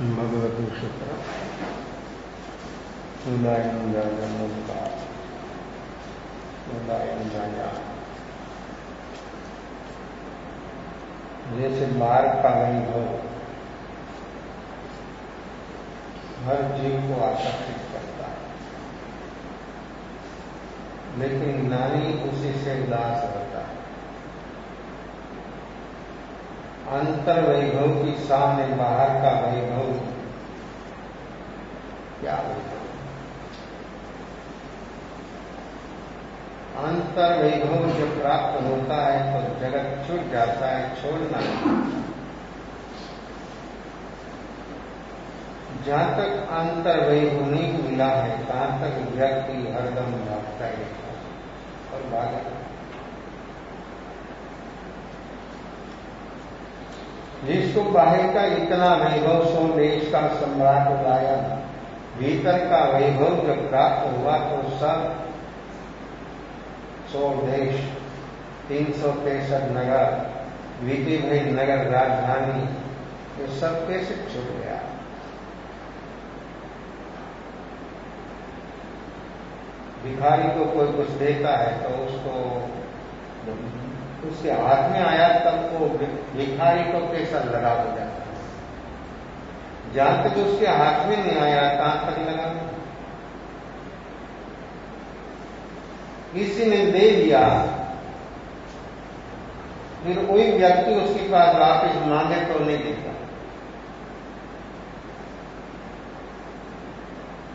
भगवती शुक्र उदायन राजा जैसे मार्ग का वैभव हर जीव को आकर्षित करता है, लेकिन नारी उसी से उदास रहता है। अंतर वैभव की सामने बाहर का वैभव क्या वैभव? अंतर वैभव जब प्राप्त होता है तो जगत छूट जाता है, छोड़ना नहीं। जहां तक अंतर वैभव नहीं मिला है तहां तक व्यक्ति हरदम भागता है और भागे। जिसको बाहर का इतना वैभव सो देश का सम्राट उड़ाया, भीतर का वैभव जब प्राप्त हुआ तो सब 100 देश, 363 नगर, विधि भई नगर राजधानी, ये सब कैसे छूट गया? भिखारी को कोई कुछ देता है तो उसके हाथ में आया तब वो भिखारी को कैसा लगा हो जाता है। जहां तक उसके हाथ में नहीं आया तहां तक लगा। किसी ने दे दिया, फिर कोई व्यक्ति उसके पास वापस मांगे तो नहीं देता।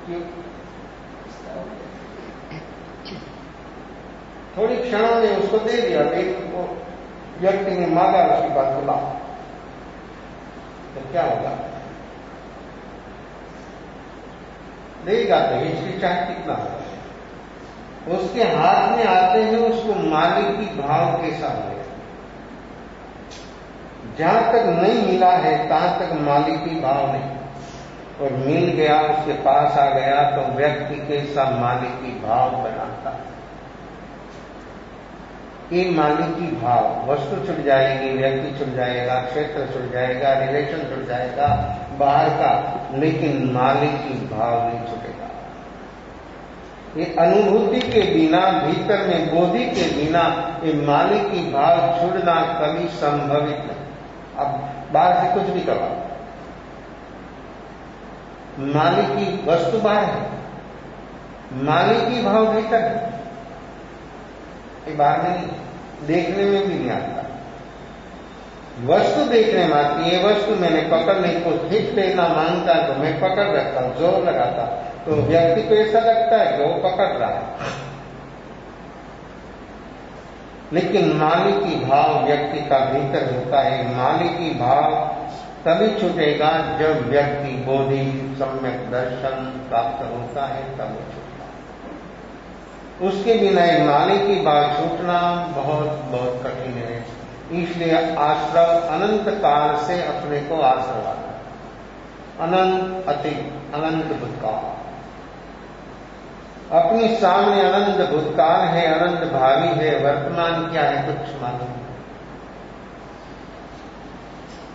क्यों? थोड़ी क्षणों में उसको दे दिया, लेकिन वो व्यक्ति ने मांगा उसके बाद बुला तो क्या होगा? देगा तो हिचकिचाहट कितना होगा। उसके हाथ में आते हैं उसको मालिक की भाव कैसा होगा। जहां तक नहीं मिला है तहां तक मालिक की भाव नहीं, और मिल गया उसके पास आ गया तो व्यक्ति कैसा मालिक की भाव बनाता है। ये मालिक की भाव, वस्तु छुट जाएगी, व्यक्ति छुट जाएगा, क्षेत्र छुट जाएगा, रिलेशन छुट जाएगा बाहर का, लेकिन मालिक की भाव नहीं छुटेगा। ये अनुभूति के बिना, भीतर में बोधि के बिना ये मालिक की भाव छुड़ना कभी संभवित नहीं। अब बाहर से कुछ भी करवा, मालिक की वस्तु बाहर है, मालिक की भाव भीतर है। ये बाहर नहीं, देखने में भी नहीं आता। वस्तु देखने में आती है। वस्तु मैंने पकड़ने को खींच लेना मांगता तो मैं पकड़ रखता हूं, जोर लगाता, तो व्यक्ति को ऐसा लगता है कि वो पकड़ रहा है, लेकिन मालिक की भाव व्यक्ति का भीतर होता है। मालिक की भाव तभी छूटेगा जब व्यक्ति बोधि सम्यक दर्शन प्राप्त होता है, तब वो छूटता है। उसके बिना मालिक की भाव छूटना बहुत बहुत कठिन है। इसलिए आश्रव अनंत काल से अपने को आश्रय, अनंत अतीत, अनंत भूतकाल, अपनी सामने अनंत भूतकाल है, अनंत भावी है, वर्तमान क्या है कुछ मालूम नहीं।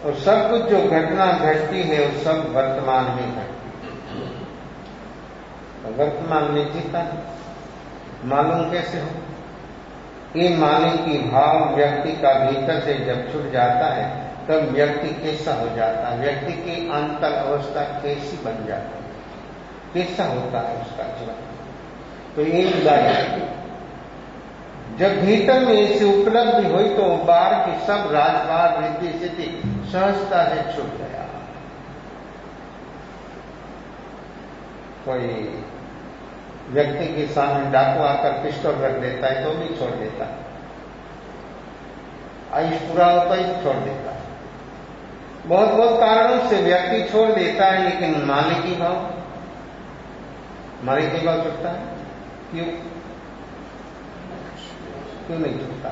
और सब कुछ जो घटना घटती है वो सब वर्तमान में घटती है। तो वर्तमान में जीता नहीं, मालूम कैसे हो? ये मालिक की भाव व्यक्ति का भीतर से जब छूट जाता है तब व्यक्ति कैसा हो जाता है, व्यक्ति की अंतर अवस्था कैसी बन जाती है, कैसा होता है उसका जीवन। तो ये उदाहरण, जब भीतर में ऐसी उपलब्धि हुई तो बाहर की सब राजपाट रिद्धि सिद्धि सहजता से छूट गया। कोई व्यक्ति के सामने डाकू आकर पिस्टल रख देता है तो भी छोड़ देता है, आयुष पूरा होता ही छोड़ देता है। बहुत बहुत कारणों से व्यक्ति छोड़ देता है, लेकिन मालिक की भाव छूटता है। क्यों नहीं छूटता?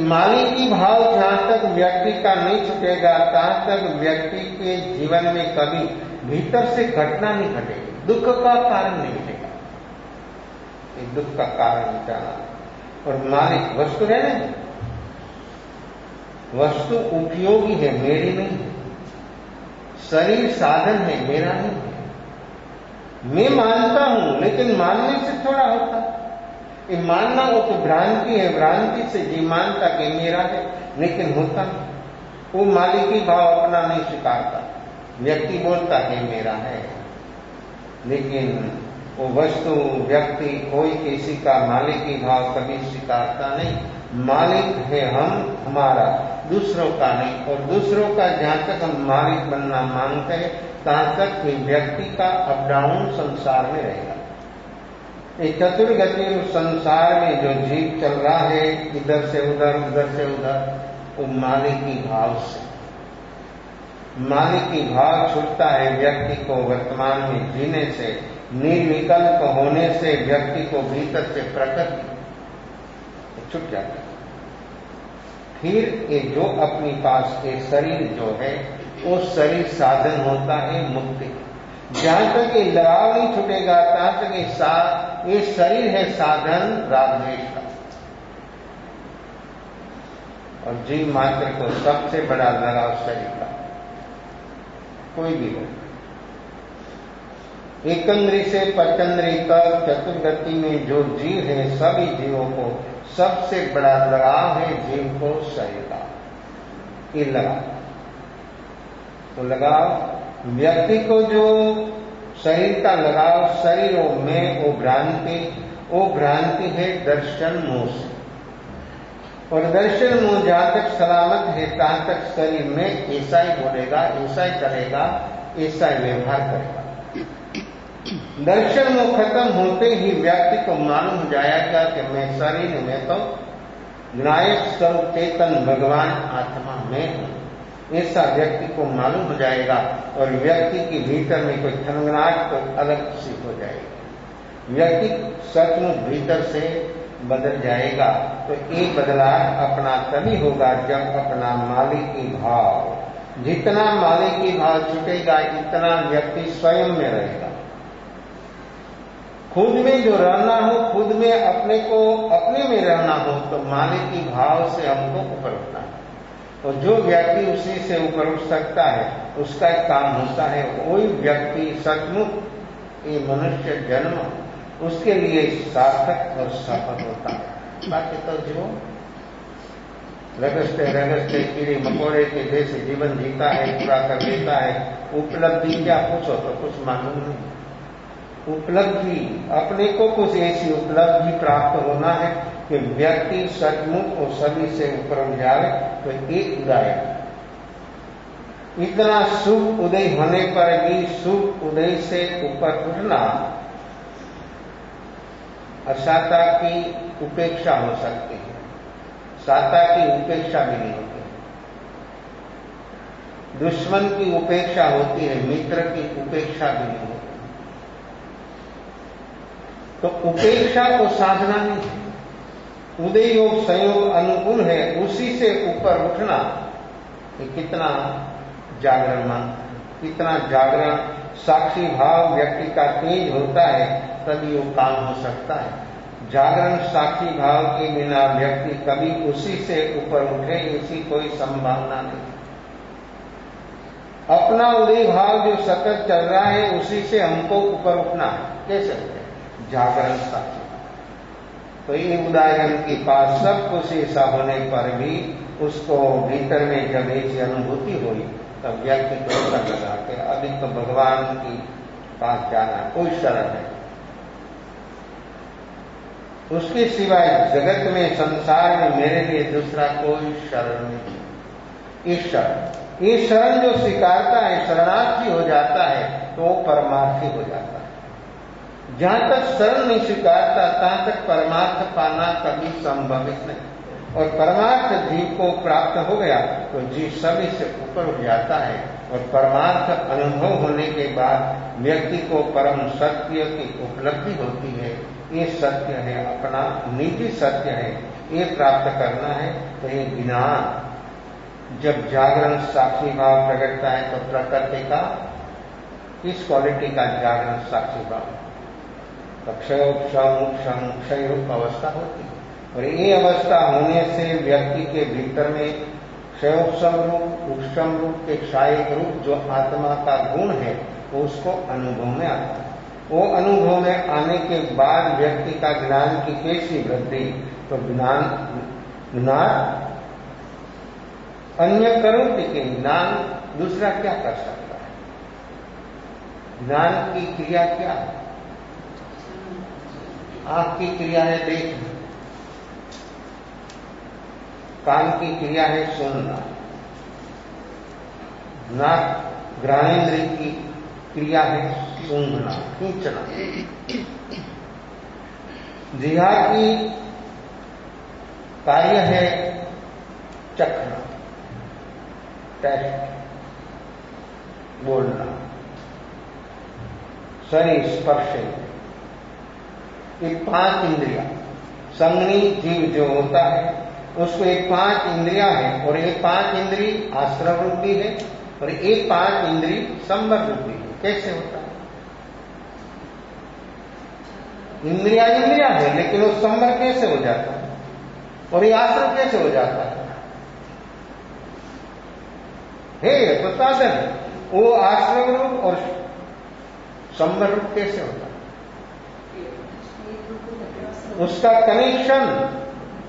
मालिक की भाव जहां तक व्यक्ति का नहीं छूटेगा तहां तक व्यक्ति के जीवन में कभी भीतर से घटना नहीं घटेगी, दुख का कारण नहीं मिलेगा। एक दुख का कारण मिटाना। और मालिक वस्तु है ना, वस्तु उपयोगी है, मेरी नहीं है। शरीर साधन है, मेरा नहीं है। मैं मानता हूं, लेकिन मानने से थोड़ा होता। ये मानना वो तो भ्रांति है, भ्रांति से जी मानता कि मेरा है, लेकिन होता नहीं। वो मालिकी भाव अपना नहीं स्वीकारता। व्यक्ति बोलता है मेरा है, लेकिन वो वस्तु, व्यक्ति, कोई किसी का मालिकी भाव कभी स्वीकारता नहीं। मालिक है हम, हमारा, दूसरों का नहीं। और दूसरों का जहां तक हम मालिक बनना मांगते हैं, तहां तक कि व्यक्ति का अपडाउन संसार में रहेगा। ये चतुर्गति संसार में जो जीव चल रहा है, इधर से उधर, उधर से उधर, वो मालिकी भाव से, मालिकी भाव छूटता है व्यक्ति को वर्तमान में जीने से, निर्विकल्प होने से व्यक्ति को भीतर से प्रकृति छूट जाता है। फिर ये जो अपनी पास के शरीर जो है, वो शरीर साधन होता है मुक्ति। जहां तक ये लगाव नहीं छूटेगा, तहां तक ये शरीर है साधन राग द्वेष का। और जीव मात्र को सबसे बड़ा लगाव शरीर का, कोई भी हो। एकंद्री से पचंद्री तक चतुर्गति में जो जीव है, सभी जीवों को सबसे बड़ा लगाव है जीव को शरीर का। ये लगाव, तो लगाव व्यक्ति को जो शरीर का लगाव, शरीरों में वो भ्रांति है दर्शन मोह से। और दर्शन मोह जहां तक सलामत है, तहां तक शरीर में ऐसा ही बोलेगा, ऐसा ही करेगा, ऐसा ही व्यवहार करेगा। दर्शन मोह खत्म होते ही व्यक्ति को मालूम हो जाएगा कि मैं शरीर में तो नायक स्वरूप चेतन भगवान आत्मा में हूं। ऐसा व्यक्ति को मालूम हो जाएगा और व्यक्ति के भीतर में कोई थनगनाहट तो अलग सी हो जाएगी। व्यक्ति सचमुच भीतर से बदल जाएगा। तो ये बदलाव अपना तभी होगा जब अपना मालिकी भाव, जितना मालिकी भाव छूटेगा, इतना व्यक्ति स्वयं में रहेगा। खुद में जो रहना हो, खुद में अपने को अपने में रहना हो, तो मालिकी भाव से हमको ऊपर उठना है। और जो व्यक्ति उसी से ऊपर उठ सकता है, उसका एक काम होता है, कोई व्यक्ति सचमुच ये मनुष्य जन्म उसके लिए सार्थक और सफल होता है। बाकी तो जो रगसते कीड़े मकोड़े के जैसे जीवन जीता है, पूरा कर लेता है, उपलब्धि क्या पूछो तो कुछ मालूम नहीं। उपलब्धि, अपने को कुछ ऐसी उपलब्धि प्राप्त होना है कि व्यक्ति सचमुच और सभी से ऊपर उठ जाए, तो एक उदय, इतना शुभ उदय होने पर भी शुभ उदय से ऊपर उठना असाता की उपेक्षा हो सकती है, साता की उपेक्षा भी नहीं होती। दुश्मन की उपेक्षा होती है, मित्र की उपेक्षा भी नहीं होती। तो उपेक्षा को साधना नहीं है। उदय योग संयोग अनुकूल है, उसी से ऊपर उठना। ये कितना जागरण मांगता है, कितना जागरण साक्षी भाव व्यक्ति का तेज होता है, तभी वो काम हो सकता है। जागरण साक्षी भाव के बिना व्यक्ति कभी उसी से ऊपर उठे, ऐसी कोई संभावना नहीं। अपना उदय भाव जो सतत चल रहा है, उसी से हमको ऊपर उठना है। कैसे होते जागरण साक्षी। तो ये उदाहरण के पास सब कुछ ऐसा होने पर भी उसको भीतर में जब ऐसी अनुभूति हुई, तब व्यक्ति को ऐसा लगा कि अभी तो भगवान के पास जाना कोई शरण है, उसके सिवाय जगत में, संसार में मेरे लिए दूसरा कोई शरण नहीं। ये शरण जो स्वीकारता है, शरणार्थी हो जाता है, तो वो परमार्थी हो जाता है। जहां तक शरण नहीं स्वीकारता, तहां तक परमार्थ पाना कभी संभवित नहीं। और परमार्थ जीव को प्राप्त हो गया तो जीव सभी से ऊपर उठ जाता है। और परमार्थ अनुभव होने के बाद व्यक्ति को परम सत्य की उपलब्धि होती है। ये सत्य है, अपना निजी सत्य है, ये प्राप्त करना है। तो ये ज्ञान जब जागरण साक्षी भाव प्रकटता है, तो प्रकृति का इस क्वालिटी का जागरण साक्षी भाव, क्षय रूप अवस्था होती है। और ये अवस्था होने से व्यक्ति के भीतर में क्षयोपम रूप, उपशम रूप के क्षायिक रूप जो आत्मा का गुण है वो उसको अनुभव में आता है। वो अनुभव में आने के बाद व्यक्ति का ज्ञान की कैसी वृद्धि, तो ज्ञान अन्य करोति के ज्ञान दूसरा क्या कर सकता है? ज्ञान की क्रिया क्या है? आंख की क्रिया है देखना, कान की क्रिया है सुनना, नाक घ्राणेन्द्रिय की क्रिया है सूंघना, खींचना, जिह्वा की कार्य है चखना, टेस्ट, बोलना, शरीर स्पर्श, ये 5 इंद्रिया, संज्ञी जीव जो होता है उसको ये 5 इंद्रिया है, और ये 5 इंद्री आश्रव रूपी है और ये 5 इंद्री संवर रूपी है। कैसे होता है? इंद्रिया है, लेकिन वो संवर कैसे हो जाता है और ये आश्रव कैसे हो जाता है? तो साधन वो आश्रव रूप और संवर रूप कैसे होता है? उसका कनेक्शन,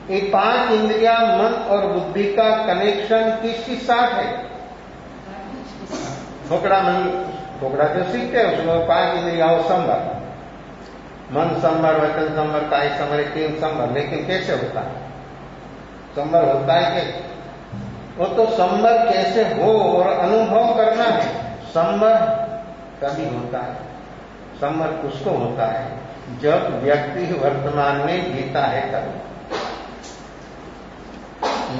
ये 5 इंद्रिया मन और बुद्धि का कनेक्शन किसके साथ है? ढोकड़ा जो सीखते हैं उसमें 5 इंद्रिया हो संवर, मन संवर, वचन संवर, काय संवर, 3 संवर, लेकिन कैसे होता है? संवर होता है कि वो तो संवर कैसे हो और अनुभव करना है। संवर कभी होता है, संवर उसको होता है जब व्यक्ति वर्तमान में जीता है तब।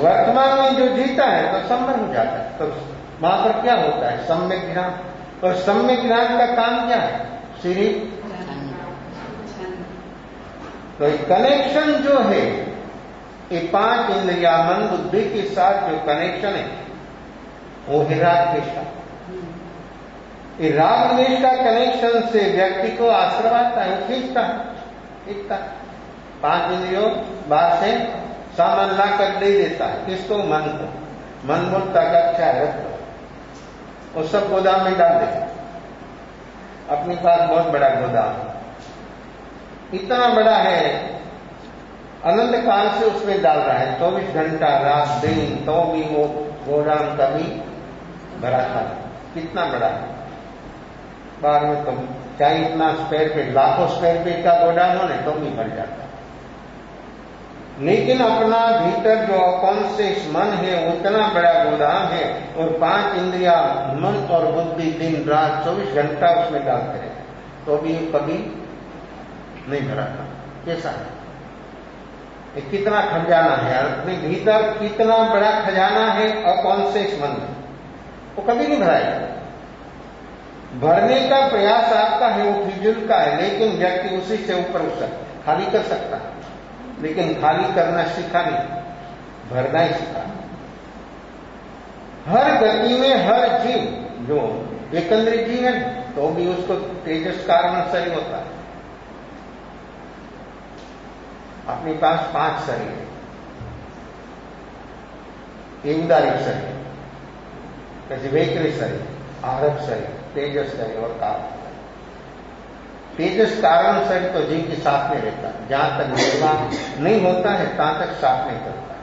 वर्तमान में जो जीता है तो संवर हो जाता है, तो वहां पर क्या होता है? सम्यक ज्ञान। और सम्यक ज्ञान का काम क्या है? सिर्फ तो कनेक्शन जो है ये 5 इंद्रिया मन बुद्धि के साथ जो कनेक्शन है वो है राग द्वेष का। ये राग द्वेष का कनेक्शन से व्यक्ति को आश्रय आता है, वो खींचता है। 5 इंद्रियों बात से सामान ला कर दे देता है किसको? मन को। मन बोलता है अच्छा है, रख दो, वो सब गोदाम में डाल देता। अपने पास बहुत बड़ा गोदाम, इतना बड़ा है, अनंत काल से उसमें डाल रहा है, 24 घंटा रात दिन, तो भी वो गोदाम कभी भरा था। कितना बड़ा है? बाद में तो चाहे इतना स्क्वायर फीट, लाखों स्क्वायर फीट का गोदाम हो ना तो भी भर जाता है। लेकिन अपना भीतर जो कॉन्शियस मन है उतना बड़ा गोदाम है, और 5 इंद्रिया मन और बुद्धि दिन रात 24 घंटा उसमें डालते हैं तो भी कभी नहीं भरा था। कैसा है? ये कितना खजाना है, अपने भीतर कितना बड़ा खजाना है अकॉन्शियस मन में, वो कभी नहीं भराएगा। भरने का प्रयास आपका है, वो फिजूल का है, लेकिन व्यक्ति उसी से ऊपर उठ सकता, खाली कर सकता है, लेकिन खाली करना सीखा नहीं, भरना ही सीखा। हर गति में हर जीव जो एकंद्रीय जीव है तो भी उसको तेजस कारण शरीर होता है। अपने पास 5 शरीर है, एक उदारिक शरीर, कैसे वैक्रिक शरीर, आरक शरीर, तेजस शरीर और कारण। तेजस कारण शरीर तो जीव के साथ में रहता है, जहां तक निर्वाह नहीं होता है तहां तक साथ में करता है।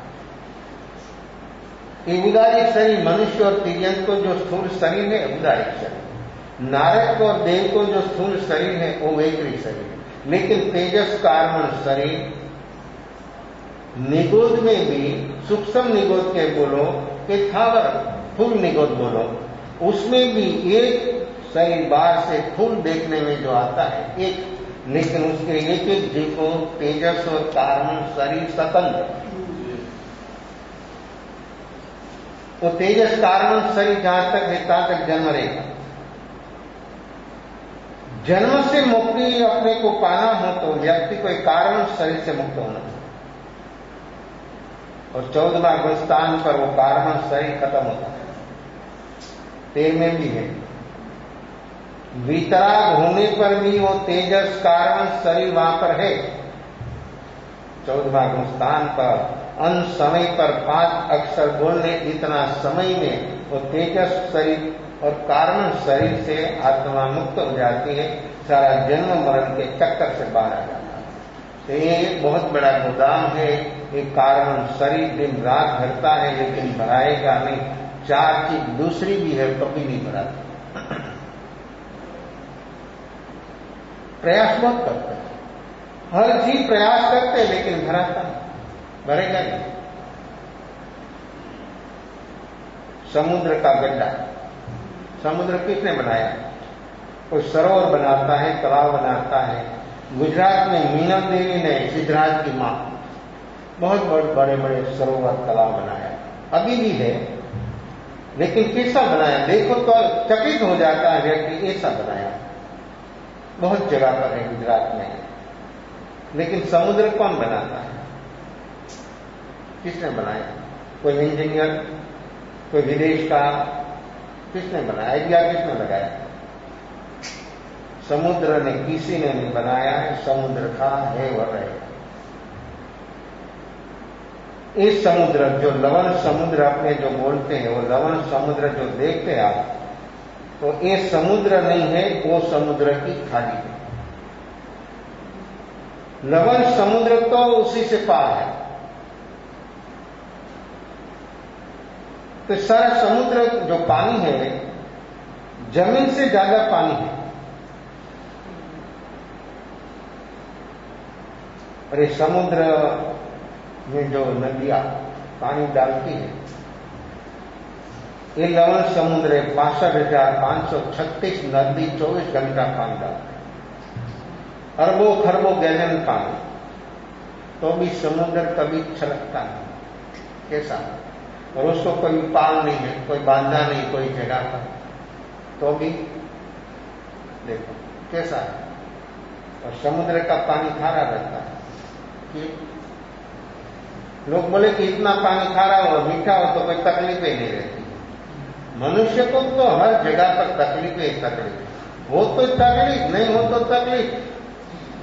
ये उदारिक शरीर मनुष्य और तिर्यंत को जो स्थूल शरीर है उदारिक शरीर, नारक और देव को जो स्थूल शरीर है वो वैक्रिक शरीर है। लेकिन तेजस कारण शरीर निगोद में भी, सूक्ष्म निगोद के बोलो कि थावर फूल निगोद बोलो, उसमें भी एक शरीर बाहर से फूल देखने में जो आता है एक, लेकिन उसके एक एक जीव को तेजस और कारण शरीर स्वतंत्र। वो तेजस कारण शरीर जहां तक है तहां तक जन्म रहेगा। जन्म से मुक्ति अपने को पाना हो तो व्यक्ति को एक कारण शरीर से मुक्त होना है, और 14वां स्थान पर वो कारण शरीर खत्म होता है। 13वें भी है, वितराग होने पर भी वो तेजस कारण शरीर वहां पर है। 14वां स्थान पर अन समय पर 5 अक्षर बोलने इतना समय में वो तेजस शरीर और कारण शरीर से आत्मा मुक्त हो जाती है, सारा जन्म मरण के चक्कर से बाहर आ जाता है। तो ये बहुत बड़ा गोदाम है। ये कारण शरीर दिन रात भरता है लेकिन भराएगा नहीं। 4 चीज दूसरी भी है कभी नहीं भराता। प्रयास बहुत करते हैं, हर चीज प्रयास करते हैं लेकिन भराता नहीं, भरेगा नहीं। समुद्र का गड्ढा, समुद्र किसने बनाया? कोई सरोवर बनाता है, तालाब बनाता है। गुजरात में मीना देवी ने, सिद्धराज की मां, बहुत बड़े बड़े सरोवर तालाब बनाया, अभी भी है। लेकिन कैसा बनाया देखो तो चकित हो जाता है व्यक्ति, ऐसा बनाया। बहुत जगह पर है गुजरात में, लेकिन समुद्र कौन बनाता है? किसने बनाया? कोई इंजीनियर, कोई विदेश का, किसने बनाया? आइडिया किसने लगाया? समुद्र ने किसी ने नहीं बनाया है, समुद्र का है वह रहेगा। इस समुद्र जो लवण समुद्र अपने जो बोलते हैं, वो लवण समुद्र जो देखते हैं आप, तो ये समुद्र नहीं है, वो समुद्र की खाड़ी है। लवण समुद्र तो उसी से पार है। तो सारा समुद्र जो पानी है, जमीन से ज्यादा पानी है। और ये समुद्र में जो नदियां पानी डालती है, ये लवण समुद्र 65,536 नदी 24 घंटा पानी डालती है, अरबों खरबों गैलन पानी, तो भी समुद्र कभी छलकता नहीं। कैसा? और उसको कोई पाल नहीं है, कोई बांधा नहीं कोई जगह पर, तो भी देखो कैसा है। और समुद्र का पानी खारा रहता है। लोग बोले कि इतना पानी खारा हो मीठा हो तो कोई तकलीफ ही नहीं रहती। मनुष्य को तो हर जगह पर तकलीफ ही तकलीफ हो, तो तकलीफ नहीं हो तो तकलीफ।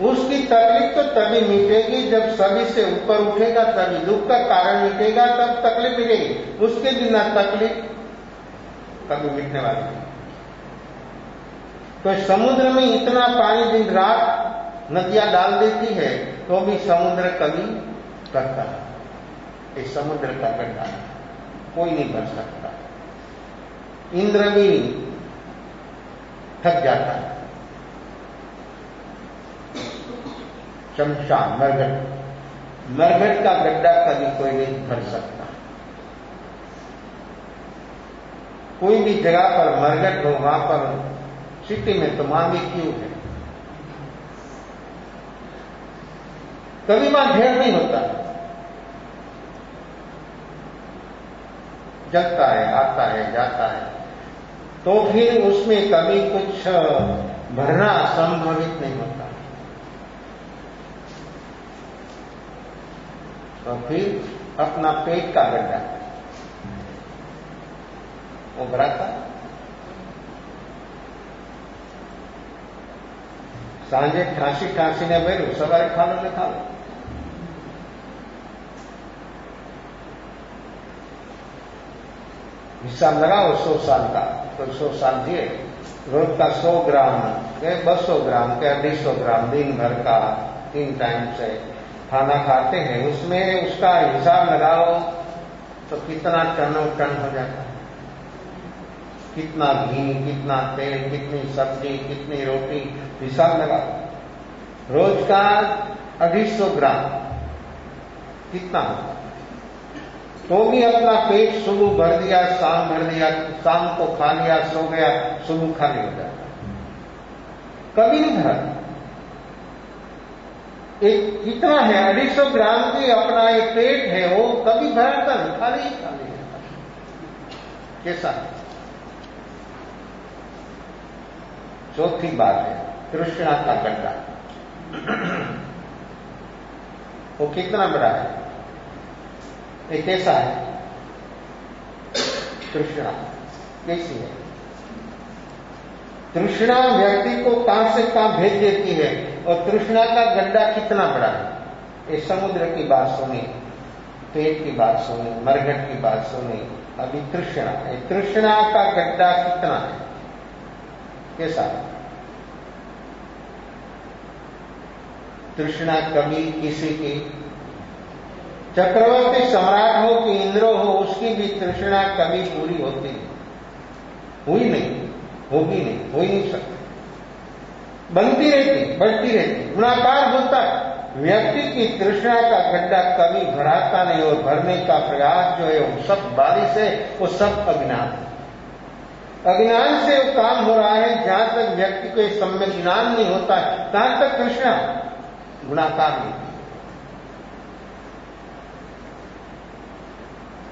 उसकी तकलीफ तो तभी मिटेगी जब सभी से ऊपर उठेगा, तभी दुख का कारण मिटेगा, तब तकलीफ मिलेगी। उसके बिना तकलीफ कभी मिटने वाली नहीं। तो समुद्र में इतना पानी दिन रात नदियां डाल देती है, तो भी समुद्र कभी करता है। इस समुद्र का गड्ढा कोई नहीं भर सकता। इंद्र भी थक जाता है। शमशान, मरघट का गड्ढा कभी कोई नहीं भर सकता। कोई भी जगह पर मरघट हो, वहां पर सिटी में तो मांगी क्यों है, कभी वहां ढेर नहीं होता। जगता है, आता है, जाता है, तो फिर उसमें कभी कुछ भरना संभवित नहीं होता। तो फिर अपना पेट का गड्ढा वो भराता। सांझे ठासी ने भरू, सवारे खा लो खा लो। हिसाब लगाओ 100 साल का, तो 100 साल दिए, रोज का 100 ग्राम के 200 ग्राम के 250 ग्राम दिन भर का 3 टाइम से खाना खाते हैं, उसमें उसका हिसाब लगाओ तो कितना टनों टन हो जाता है। कितना घी, कितना तेल, कितनी सब्जी, कितनी रोटी, हिसाब लगाओ। रोज का 250 ग्राम कितना होता, तो भी अपना पेट सुबह भर दिया, शाम भर दिया, शाम को खा लिया, सो गया, सुबह खाली हो जाता, कभी नहीं भरा। एक कितना है 250 ग्राम की अपना एक पेट है, वो कभी भरता नहीं, खाली ही खाली रहता। कैसा? चौथी बात है तृष्णा का गड्ढा। वो कितना बड़ा है, ये कैसा है? तृष्णा कैसी है? तृष्णा व्यक्ति को कहां से कहां भेज देती है, और तृष्णा का गड्ढा कितना बड़ा है। ये समुद्र की बात सुनिए। पेट की बात सुनी, मरघट की बात सुनी, अभी तृष्णा है। तृष्णा का गड्ढा कितना है, कैसा? तृष्णा कभी किसी की चक्रवर्ती सम्राट हो कि इंद्र हो, उसकी भी तृष्णा कभी पूरी होती नहीं, हुई नहीं, होगी नहीं, हो ही नहीं सकती, बनती रहती, बढ़ती रहती, गुणाकार होता है। व्यक्ति की तृष्णा का गड्ढा कभी भराता नहीं, और भरने का प्रयास जो है वो सब बारिश है, वो सब अज्ञान है। अज्ञान से वो काम हो रहा है। जहां तक व्यक्ति को इस सम्यक ज्ञान नहीं होता है, तहां तक तृष्णा गुणाकार नहीं।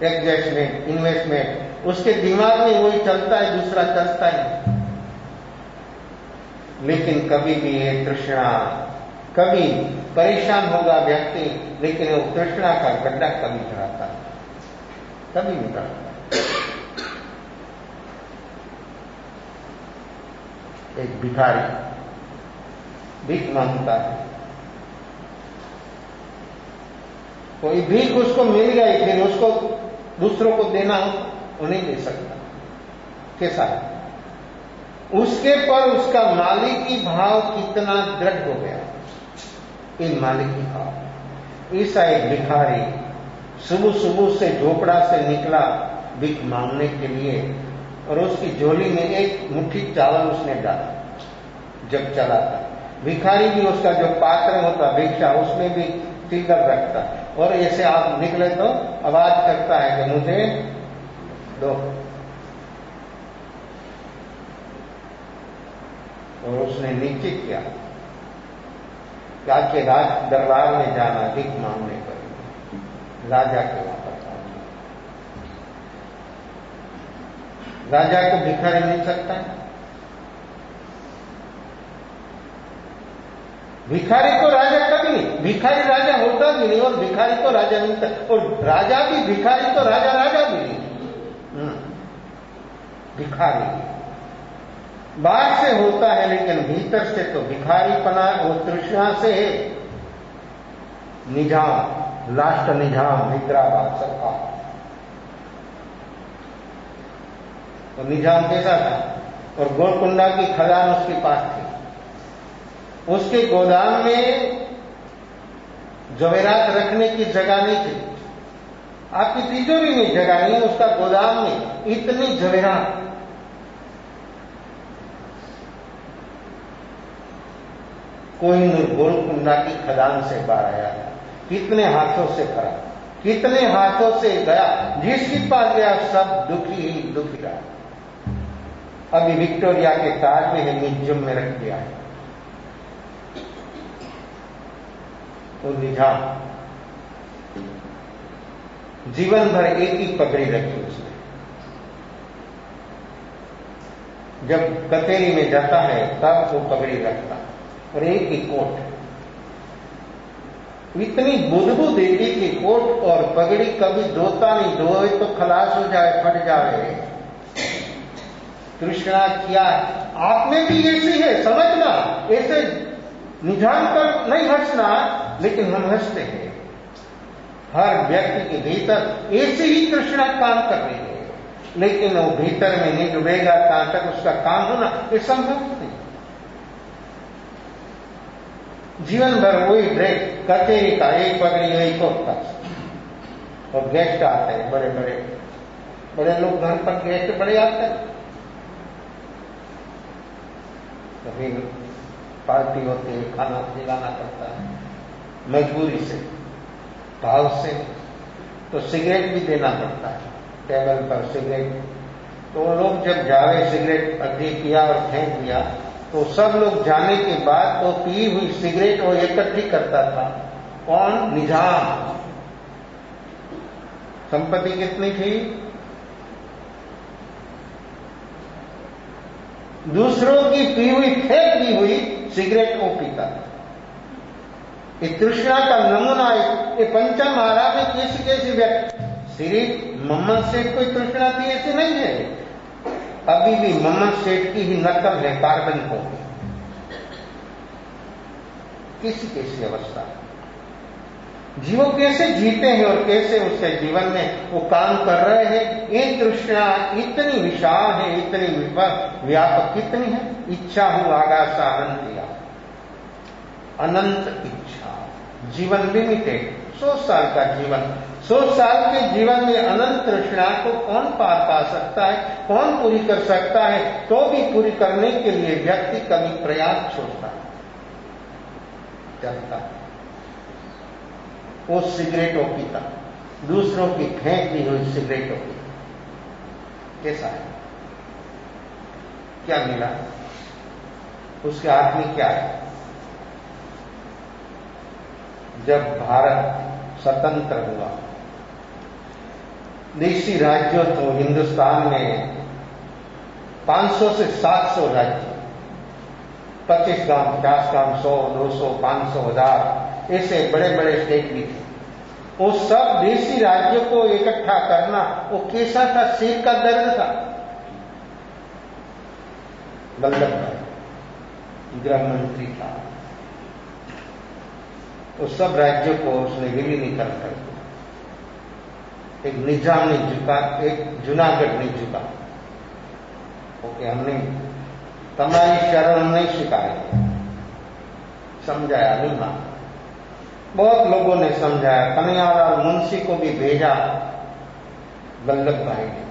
एडजस्टमेंट, इन्वेस्टमेंट, उसके दिमाग में वही चलता है, दूसरा चलता है। लेकिन कभी भी ये तृष्णा, कभी परेशान होगा व्यक्ति, लेकिन वो तृष्णा का गड्ढा कभी भराता है, कभी नहीं भराता। एक भिखारी भीख मांगता है, कोई भीख उसको मिल गई, फिर उसको दूसरों को देना वो नहीं दे सकता। कैसा है? उसके पर उसका मालिकी भाव कितना दृढ़ हो गया, इन मालिकी भाव। ऐसा एक भिखारी सुबह सुबह से झोपड़ा से निकला भीख मांगने के लिए, और उसकी झोली में एक मुट्ठी चावल उसने डाला। जब चला था, भिखारी भी उसका जो पात्र होता भिक्षा, उसमें भी फिगर रखता, और ऐसे आप निकले तो आवाज करता है कि मुझे दो। और उसने निश्चित किया कि आज के राज दरबार में जाना भीख मांगने पर, राजा के वहां पर पहुंचना। राजा को भिखारी मिल सकता है? भिखारी को राजा कभी नहीं, भिखारी राजा होता भी नहीं, और भिखारी को राजा मिलता, और राजा भी भिखारी तो राजा राजा भी नहीं। भिखारी बाहर से होता है, लेकिन भीतर से तो भिखारीपना वो तृष्णा से है। निजाम, लास्ट निजाम हैदराबाद सरकार, तो निजाम कैसा था? और गोलकुंडा की खदान उसके पास थी। उसके गोदाम में जवेरात रखने की जगह नहीं थी, आपकी तिजोरी में जगह नहीं, उसका गोदाम में इतनी जवेरात। कोहिनूर गोलकुंडा की खदान से बाहर आया था, कितने हाथों से भरा, कितने हाथों से गया, जिसके पास गया सब दुखी ही दुखी रहा। अभी विक्टोरिया के ताज में म्यूजियम में रख दिया है। वो निजाम जीवन भर एक ही पगड़ी रखी उसने। जब कचहरी में जाता है तब वो पगड़ी रखता, और एक ही कोट। इतनी बुदबू देती कि कोट और पगड़ी कभी धोता नहीं, धोए तो खलास हो जाए, फट जाए। तृष्णा क्या आप में भी ऐसी है, समझना। ऐसे निजाम कर नहीं हंसना, लेकिन हम हंसते हैं। हर व्यक्ति के भीतर ऐसी ही तृष्णा काम कर रही है, लेकिन वो भीतर में नहीं डूबेगा तहां तक उसका काम होना ये संभव नहीं। जीवन भर वही ड्रेस, कचेरी का एक पगड़ी वही कोट का। और गेस्ट आते हैं, बड़े बड़े बड़े लोग घर पर गेस्ट बड़े आते हैं, कभी पार्टी होती है, खाना खिलाना पड़ता है मजबूरी से, भाव से, तो सिगरेट भी देना पड़ता है टेबल पर सिगरेट। तो लोग जब जावे सिगरेट अधिक किया और फेंक दिया, तो सब लोग जाने के बाद तो पी हुई सिगरेट वो इकट्ठी करता था। कौन? निजाम। संपत्ति कितनी थी? दूसरों की पी हुई, फेंक दी हुई सिगरेट वो पीता था। ये तृष्णा का नमूना, ये पंचम महाराज में कैसी कैसी व्यक्ति। सिर्फ मोहम्मद सेठ कोई तृष्णा थी ऐसी नहीं है, अभी भी मोहम्मद सेठ की ही नकल है कार्बन को। किसी कैसी अवस्था। जीवो कैसे जीते हैं और कैसे उसके जीवन में वो काम कर रहे हैं। ये तृष्णा इतनी विशाल है, इतनी व्यापक कितनी है। इच्छा हूं आगासा अनंत दिया, अनंत इच्छा, जीवन लिमिटेड, 100 साल का जीवन। 100 साल के जीवन में अनंत तृष्णा को कौन पार पा सकता है, कौन पूरी कर सकता है। तो भी पूरी करने के लिए व्यक्ति कभी प्रयास छोड़ता है, चलता है। वो सिगरेटों पीता, दूसरों की फेंक दी हुई सिगरेटों पीता, कैसा है, क्या मिला उसके हाथ में, क्या है। जब भारत स्वतंत्र हुआ, देशी राज्यों तो हिंदुस्तान में 500 से 700 राज्य, 25 गांव, 50 गांव, 100, 200, 500, 1000 ऐसे बड़े बड़े स्टेट भी थे। वो सब देशी राज्यों को इकट्ठा करना वो कैसा था, सिर का दर्द था। वल्लभ भाई गृह मंत्री था, वो सब राज्यों को उसने विलीन कर दिया। एक निजाम ने झुका, एक जूनागढ़ ने झुका, ओके हमने तुम्हारी शरण नहीं स्वीकारी, समझाया नहीं माना। बहुत लोगों ने समझाया, कन्हैयालाल मुंशी को भी भेजा वल्लभ भाई ने,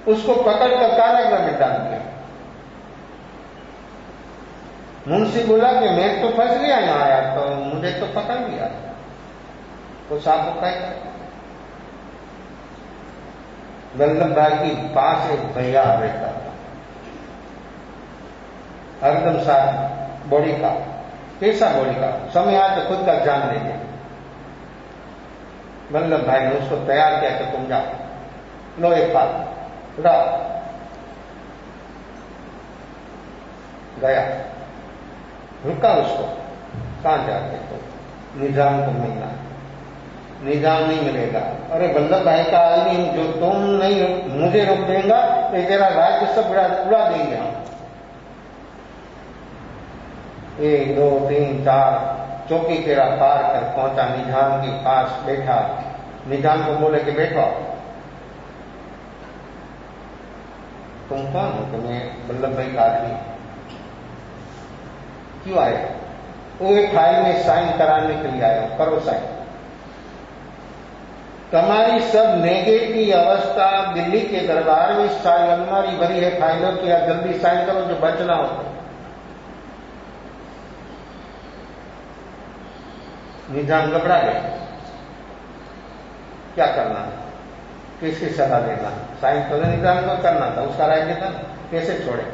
उसको पकड़कर कारागृह में डाल दिया। मुंशी बोला कि मैं तो फंस गया, यहां आया तो मुझे तो पकड़ लिया, तो साहब को कह। वल्लभ भाई के पास एक भैया रहता था, हरदम साथ बॉडी का, कैसा बॉडी का, समय आया तो खुद का जान ले गया। वल्लभ भाई ने उसको तैयार किया कि तुम जाओ, लो एक बात उड़ा, गया, रुका उसको, कहां जाते तो निजाम को मिलना, निजाम नहीं मिलेगा। अरे वल्लभ भाई का आदमी, जो तुम नहीं मुझे रोक देगा तो तेरा राज्य सब उड़ा देंगे हम। 1, 2, 3, 4 चौकी तेरा पार कर पहुंचा, निजाम के पास बैठा। निजाम को बोले कि बैठो, तुम कौन हो? तो मैं वल्लभ भाई का आदमी। क्यों आए? वो एक फाइल में साइन कराने के लिए आया, करो साइन। तुम्हारी सब नेगेटिव अवस्था दिल्ली के दरबार में सारी अलमारी भरी है फाइलों की, जल्दी साइन करो जो बचना हो। निजाम घबरा गया, क्या करना, किसकी सलाह लेना, साइन तो निजाम को करना था, उसका राज्य था, कैसे छोड़े।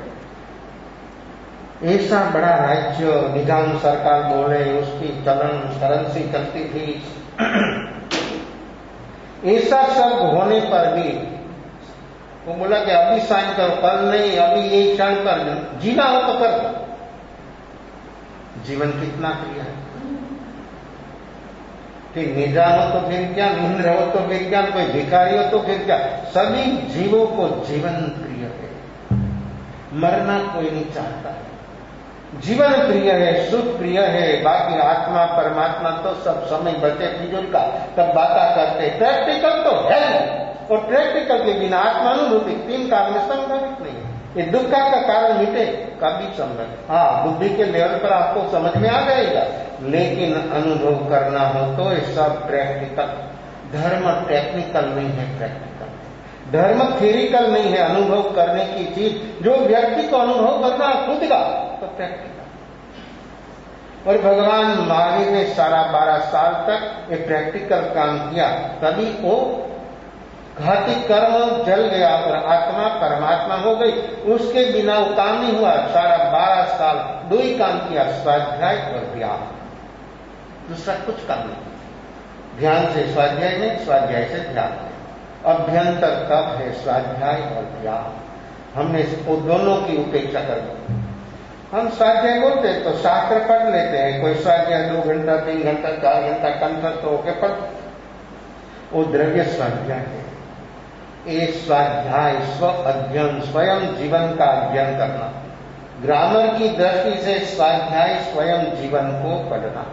ऐसा बड़ा राज्य, निजाम सरकार बोले, उसकी चलन करेंसी चलती थी, ऐसा सब होने पर भी वो बोला कि अभी साइन करो, कल नहीं, अभी यही साइन कर, जीना हो तो कर दो। जीवन कितना प्रिय है कि निजाम हो तो फिर क्या, इंद्र हो तो फिर क्या, कोई भिखारी हो तो फिर क्या, सभी जीवों को जीवन प्रिय है। मरना कोई नहीं चाहता है, जीवन प्रिय है, सुख प्रिय है। बाकी आत्मा परमात्मा तो सब समय बचे फिजूल का, तब बातें करते। प्रैक्टिकल तो है और प्रैक्टिकल के बिना आत्मानुभूति 3 काल में संभवित नहीं है। ये दुख का कारण मिटे कभी संभव, हाँ बुद्धि के लेवल पर आपको समझ में आ जाएगा, लेकिन अनुभव करना हो तो ये सब प्रैक्टिकल। धर्म टेक्निकल नहीं है, प्रैक्टिकल। धर्म थ्योरिकल नहीं है, अनुभव करने की चीज, जो व्यक्ति को अनुभव करना खुद का, तो प्रैक्टिकल। और भगवान महावीर ने 12.5 साल तक ये प्रैक्टिकल काम किया, तभी वो घाती कर्म जल गया और आत्मा परमात्मा हो गई। उसके बिना वो काम नहीं हुआ। 12.5 साल 2 ही काम किया, स्वाध्याय और ध्यान, दूसरा कुछ काम नहीं। ध्यान से स्वाध्याय नहीं, स्वाध्याय से ध्यान नहीं। अभ्यंतर तप है स्वाध्याय और ध्यान। हमने वो दोनों की उपेक्षा कर दी। हम स्वाध्याय बोलते तो शास्त्र पढ़ लेते हैं, कोई स्वाध्याय 2 घंटा 3 घंटा 4 घंटा कंठस्थ होकर पढ़, वो द्रव्य स्वाध्याय है। ये स्वाध्याय, स्व अध्ययन, स्वयं जीवन का अध्ययन करना। ग्रामर की दृष्टि से स्वाध्याय स्वयं जीवन को पढ़ना।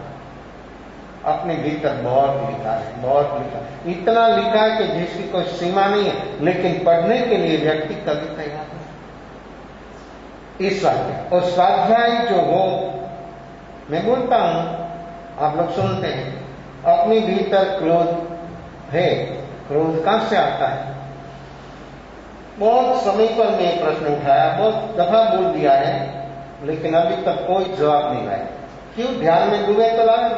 अपने भीतर बहुत लिखा है, बहुत लिखा, इतना लिखा है कि जिसकी कोई सीमा नहीं है, लेकिन पढ़ने के लिए व्यक्ति कभी तैयार नहीं। इस स्वाध्याय और स्वाध्याय जो हो, मैं बोलता हूं, आप लोग सुनते हैं, अपने भीतर क्रोध है, क्रोध कहां से आता है? बहुत समय पर मैं प्रश्न उठाया, बहुत दफा बोल दिया है, लेकिन अभी तक कोई जवाब नहीं आया। क्यों? ध्यान में डूबे तो लाए,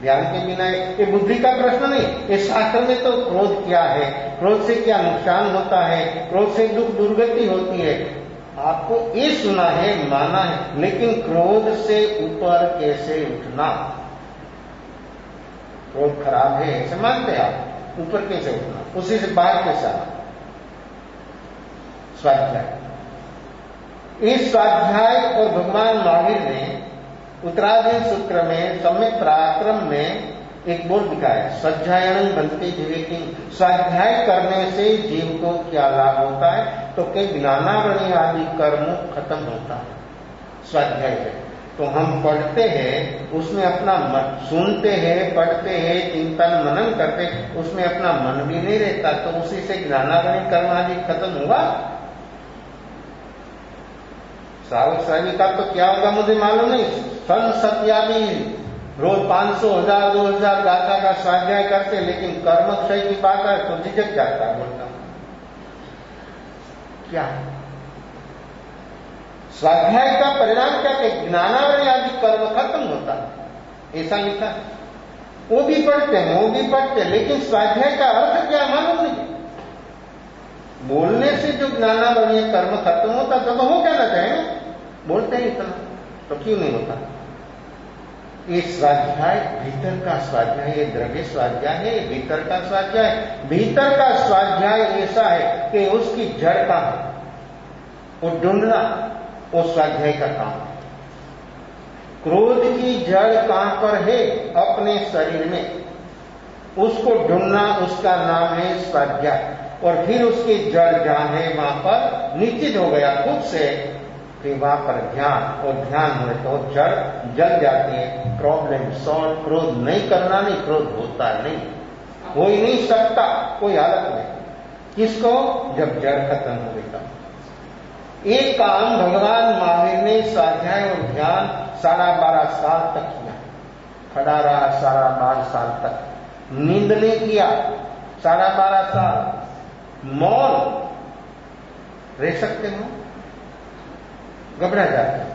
ध्यान के बिना ये बुद्धि का प्रश्न नहीं। ये शास्त्र में तो क्रोध क्या है, क्रोध से क्या नुकसान होता है, क्रोध से दुख दुर्गति होती है, आपको ये सुना है, माना है, लेकिन क्रोध से ऊपर कैसे उठना? क्रोध खराब है ऐसे मानते हैं आप, ऊपर कैसे उठना, उसी से बाहर कैसे आना? स्वाध्याय, इस स्वाध्याय और भगवान महावीर ने उत्तराधीन सूत्र में सम्यक पराक्रम में एक बोर्ड दिखाया, स्वाध्यायन बनते जीवे। स्वाध्याय करने से जीव को क्या लाभ होता है? तो कि ज्ञानावरण आदि कर्म खत्म होता है स्वाध्याय है। तो हम पढ़ते हैं, उसमें अपना मन सुनते हैं, पढ़ते हैं, चिंतन मनन करते, उसमें अपना मन भी नहीं रहता, तो उसी से ज्ञानावरण कर्म आदि खत्म होगा। सावधानी का तो क्या होगा मुझे मालूम नहीं। सन सत्यावी रोज 500, 1000, 2000 गाथा का स्वाध्याय करते, लेकिन कर्मक्षय की बात है तो झिझक जाता है, बोलता क्या स्वाध्याय का परिणाम क्या कि ज्ञानावरण आदि कर्म खत्म होता है, ऐसा लिखा। वो भी पढ़ते हैं, वो भी पढ़ते हैं, लेकिन स्वाध्याय का अर्थ क्या मालूम नहीं। बोलने से जो ज्ञानावरणीय कर्म खत्म होता तो हो कहना चाहिए, बोलते हैं इतना, तो क्यों नहीं होता? ये स्वाध्याय भीतर का स्वाध्याय, ये द्रव्य स्वाध्याय है, ये भीतर का स्वाध्याय। भीतर का स्वाध्याय ऐसा है कि उसकी जड़ का है, वो ढूंढना, वो स्वाध्याय का काम है। क्रोध की जड़ कहां पर है? अपने शरीर में, उसको ढूंढना, उसका नाम है स्वाध्याय। और फिर उसकी जड़ जहां है वहां पर निश्चित हो गया खुद से, फिर वहां पर ध्यान, और ध्यान हुए तो जड़ जल जाती है, प्रॉब्लम सॉल्व। क्रोध नहीं करना नहीं, क्रोध होता नहीं, हो ही नहीं सकता कोई हालत में। किसको? जब जड़ खत्म हो गई तब। एक काम भगवान महावीर ने स्वाध्याय और ध्यान 12.5 साल तक किया, खड़ा रहा 12.5 साल तक, नींद नहीं किया 12.5 साल, मौन रह सकते हो, घबरा जाते हैं,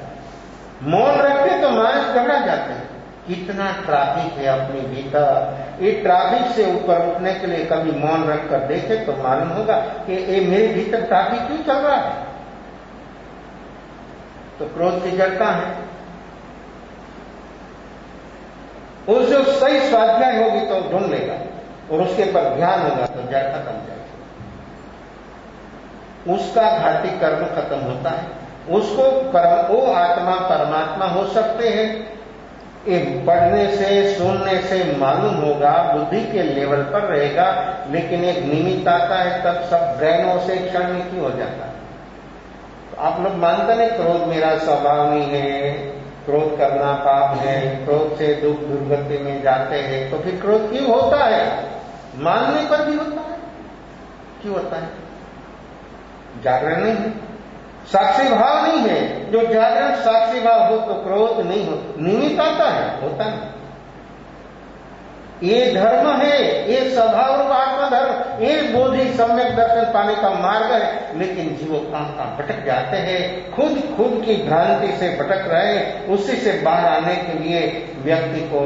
मौन रखते तो मानस घबरा जाते हैं। कितना ट्रैफिक है अपने भीतर, ये ट्रैफिक से ऊपर उठने के लिए कभी मौन रखकर देखे तो मालूम होगा कि ये मेरे भीतर ट्रैफिक क्यों चल रहा है। तो क्रोध की जड़ कहां है? उस जो सही स्वाध्याय होगी तो ढूंढ लेगा, और उसके पर ध्यान होगा तो जड़ खत्म हो जाएगी, उसका घाटी कर्म खत्म होता है, उसको वो आत्मा परमात्मा हो सकते हैं। ये पढ़ने से सुनने से मालूम होगा, बुद्धि के लेवल पर रहेगा, लेकिन एक निमित्त आता है तब सब ब्रेनों से क्षण में क्यों हो जाता है। तो आप लोग मानते नहीं क्रोध मेरा स्वभाव नहीं है, क्रोध करना पाप है, क्रोध से दुख दुर्गति में जाते हैं, तो फिर क्रोध क्यों होता है? मानने पर भी होता है, क्यों होता है? जागरण नहीं है, साक्षी भाव नहीं है। जो जागरण साक्षी भाव हो तो क्रोध नहीं हो, निमित्त आता है, होता नहीं। ये धर्म है, ये स्वभाव रूप आत्मधर्म, ये बोधि सम्यक दर्शन पाने का मार्ग है। लेकिन जीवो कहां भटक जाते हैं, खुद की भ्रांति से भटक रहे, उसी से बाहर आने के लिए व्यक्ति को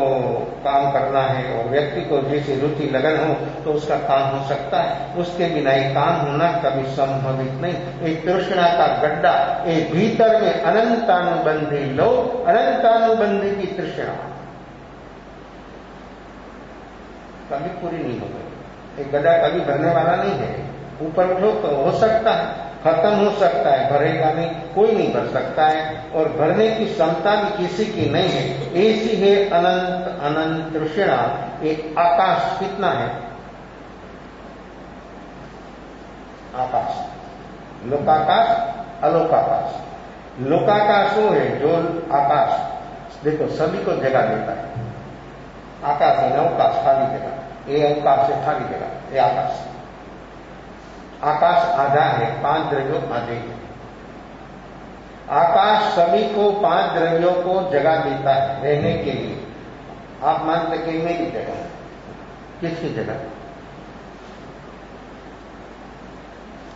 काम करना है, और व्यक्ति को जैसी रुचि लगन हो तो उसका काम हो सकता है, उसके बिना ये काम होना कभी संभवित नहीं। ये तृष्णा का गड्ढा, ये भीतर में अनंतानुबंधी लोग, अनंतानुबंधी की तृष्णा कभी पूरी नहीं हो गई। एक गड्ढा कभी भरने वाला नहीं है, ऊपर उठो तो हो सकता है, खत्म हो सकता है, भरेगा नहीं, कोई नहीं भर सकता है, और भरने की क्षमता भी किसी की नहीं है। ऐसी है अनंत अनंत तृष्णा। एक आकाश कितना है? आकाश, लोकाकाश, अलोकाकाश। लोकाकाश वो है जो आकाश देखो सभी को जगा देता है, आकाश है अवकाश, खाली जगह, ये अवकाश है खाली जगह, ये आकाश। आकाश आधा है, 5 द्रव्यों आधे हैं। आकाश सभी को 5 द्रव्यों को जगह देता है रहने के लिए। आप मानते कि मेरी जगह, किसकी जगह?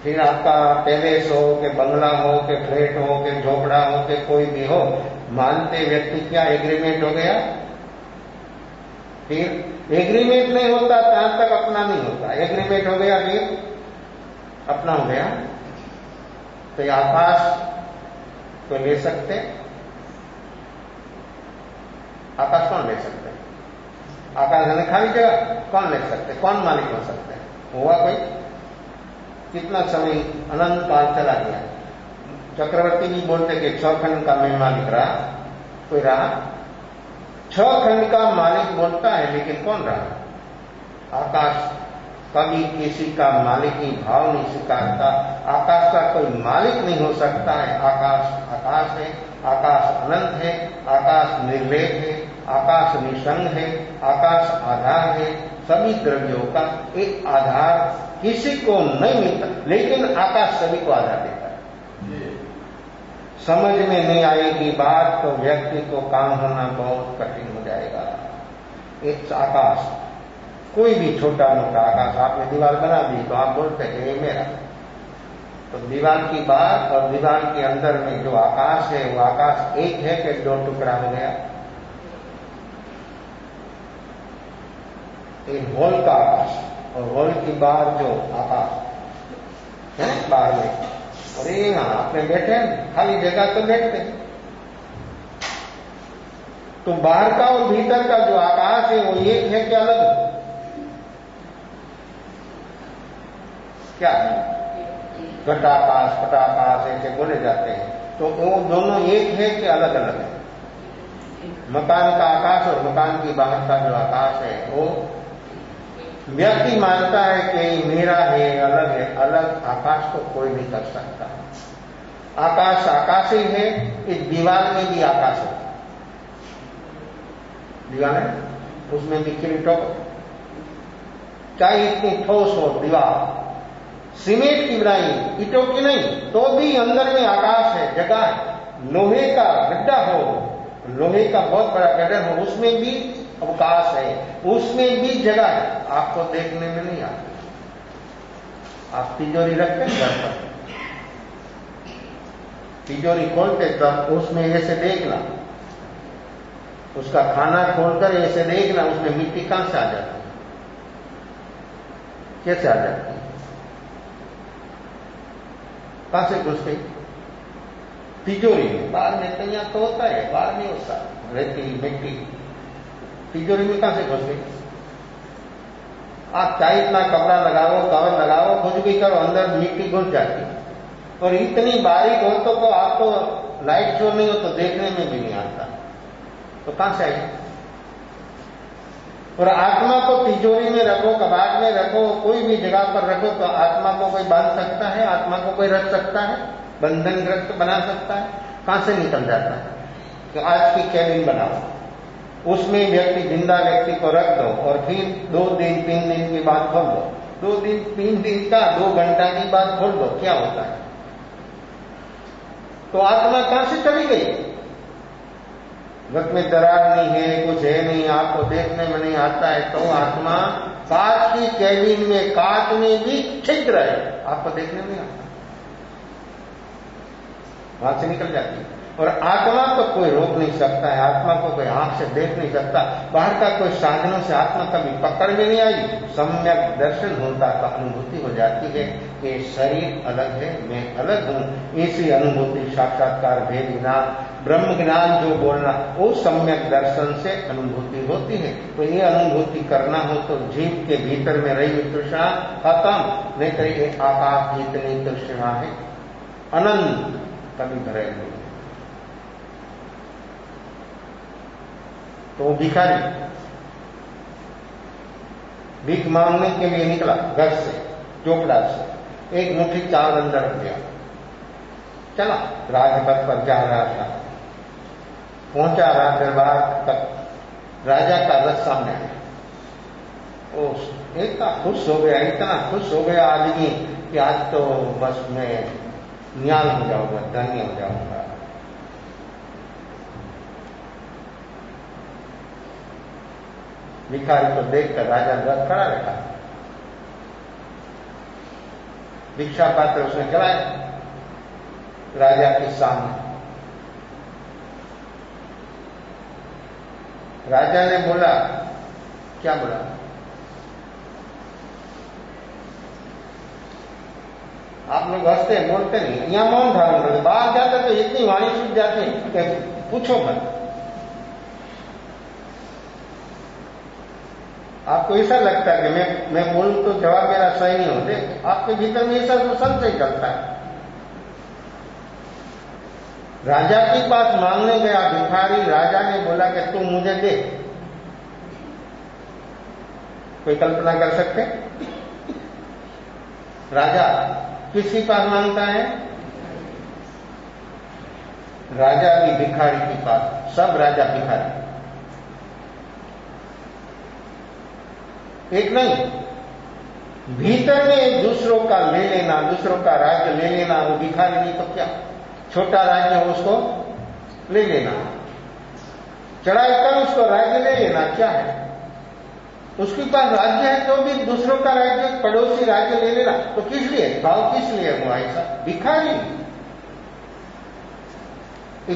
फिर आपका पैलेस हो कि बंगला हो कि फ्लैट हो कि झोपड़ा हो कि कोई भी हो, मानते व्यक्ति क्या एग्रीमेंट हो गया? फिर एग्रीमेंट नहीं होता तहां तक अपना नहीं होता। एग्रीमेंट हो गया फिर अपना हो गया। तो ये आकाश को ले सकते? आकाश कौन ले सकते? आकाश ने खाली जगह कौन ले सकते? कौन मालिक हो सकते हैं? हुआ कोई? कितना समय अनंत काल चला गया। चक्रवर्ती भी बोलते कि 6 खंड का मैं मालिक रहा, कोई रहा? 6 खंड का मालिक बोलता है, लेकिन कौन रहा? आकाश कभी किसी का मालिकी भाव नहीं स्वीकारता। आकाश का कोई मालिक नहीं हो सकता है। आकाश आकाश है, आकाश अनंत है, आकाश निर्लेप है, आकाश निसंग है, आकाश आधार है। सभी द्रव्यों का एक आधार किसी को नहीं मिलता, लेकिन आकाश सभी को आधार देता है। समझ में नहीं आएगी बात तो व्यक्ति को काम होना बहुत कठिन हो जाएगा। एक आकाश, कोई भी छोटा मोटा आकाश, आपने दीवार बना दी तो आप बोलते हैं ये मेरा। तो दीवार की बात और दीवार के अंदर में जो आकाश है वो आकाश एक है कि 2 टुकड़ा हो गया? एक होल का आकाश और होल की बाहर जो आकाश है बाहर में, और ये यहां आपने बैठे हैं खाली जगह तो बैठते। तो बाहर का और भीतर का जो आकाश है वो एक है कि अलग है? क्या है? घटाकाश पटाकाश ऐसे बोले जाते हैं। तो वो दोनों एक है कि अलग अलग है? मकान का आकाश और मकान की बाहर का जो आकाश है वो व्यक्ति मानता है कि मेरा है, अलग है। अलग आकाश को कोई नहीं कर सकता। आकाश आकाश ही है। इस दीवार में भी आकाश है। दीवार है, उसमें भी किरीटो, चाहे इतनी ठोस हो दीवार, सीमेंट की बनाई, ईटों की नहीं, तो भी अंदर में आकाश है, जगह है। लोहे का गड्ढा हो, लोहे का बहुत बड़ा गड्ढा हो, उसमें भी अवकाश है, उसमें भी जगह है। आपको देखने में नहीं आती। आप तिजोरी रखते हैं घर पर, तिजोरी खोलते तब उसमें ऐसे देखना, उसका खाना खोलकर ऐसे देखना, उसमें मिट्टी कहां से आ जाती है? कैसे आ जाती है? कहां से घुस गई? तिजोरी में। बाहर में तो यहां तो होता है, बाहर नहीं होता, रेती मिट्टी। तिजोरी में कहां से घुस गई? आप चाहे इतना कपड़ा लगाओ, कवर लगाओ, कुछ भी करो, अंदर मिट्टी घुस जाती है। और इतनी बारीक हो तो आपको लाइट शो नहीं हो तो देखने में भी नहीं आता। तो कहां से आई? और आत्मा को तिजोरी में रखो, कबाड़ में रखो, कोई भी जगह पर रखो, तो आत्मा को कोई बांध सकता है? आत्मा को कोई रख सकता है? बंधन ग्रस्त बना सकता है? कहां से निकल जाता है? कि आज की कैबिन बनाओ, उसमें व्यक्ति, जिंदा व्यक्ति को रख दो और फिर 2 दिन 3 दिन के बाद खोल दो। 2 दिन 3 दिन का 2 घंटा के बाद खोल दो, क्या होता है? तो आत्मा कहां से चली गई? गत में दरार नहीं है, कुछ है नहीं, आपको देखने में नहीं आता है, तो आत्मा कांच की कैबिन में, कांच में भी छिद्र है, आपको देखने में नहीं आता, वहां से निकल जाती है। और आत्मा को कोई रोक नहीं सकता है, आत्मा को कोई आंख से देख नहीं सकता, बाहर का कोई साधनों से आत्मा कभी पकड़ में नहीं आई। सम्यक दर्शन होता का अनुभूति हो जाती है कि शरीर अलग है, मैं अलग हूं। ऐसी अनुभूति, साक्षात्कार, भेद ज्ञान, ब्रह्म ज्ञान जो बोलना, वो सम्यक दर्शन से अनुभूति होती है। तो ये अनुभूति करना हो तो जीव के भीतर में रही तृष्णा खत्म, नहीं तो ये आकाश जितनी तृष्णा है अनंत कभी भरेगी। तो भिखारी भीख मांगने के लिए निकला घर से, झोपड़ा से, एक मुट्ठी चावल अंदर रख दिया, चला राजपथ पर जा रहा था, पहुंचा रात दरबार तक, राजा का रथ सामने आया। वो इतना खुश हो गया, इतना खुश हो गया आदमी कि आज तो बस मैं निहाल हो जाऊंगा, धन्य हो जाऊंगा। भिखारी को देखकर राजा रथ खड़ा रखा, भिक्षा पात्र उसने चलाया राजा के सामने। राजा ने बोला, क्या बोला? आप लोग हंसते हैं, बोलते नहीं, यहां मौन धारण करते, बाहर जाते तो इतनी वाणी छूट जाती है कि पूछो मत। आपको ऐसा लगता है कि मैं बोलूं तो जवाब मेरा सही नहीं होते, आपके भीतर में ऐसा तो संशय चलता है। राजा के पास मांगने गया भिखारी, राजा ने बोला कि तू मुझे दे। कोई कल्पना कर सकते? राजा किसके पास मांगता है? राजा भी भिखारी के पास, सब राजा भिखारी। एक नहीं, भीतर में दूसरों का ले लेना, दूसरों का राज्य ले लेना, वो भिखारी नहीं तो क्या? छोटा राज्य हो उसको ले लेना, चढ़ाई कर उसको राज्य ले लेना, क्या है? उसके पास राज्य है तो भी दूसरों का राज्य, पड़ोसी राज्य ले लेना, तो किस लिए? भाव किस लिए हुआ ऐसा? भिखारी।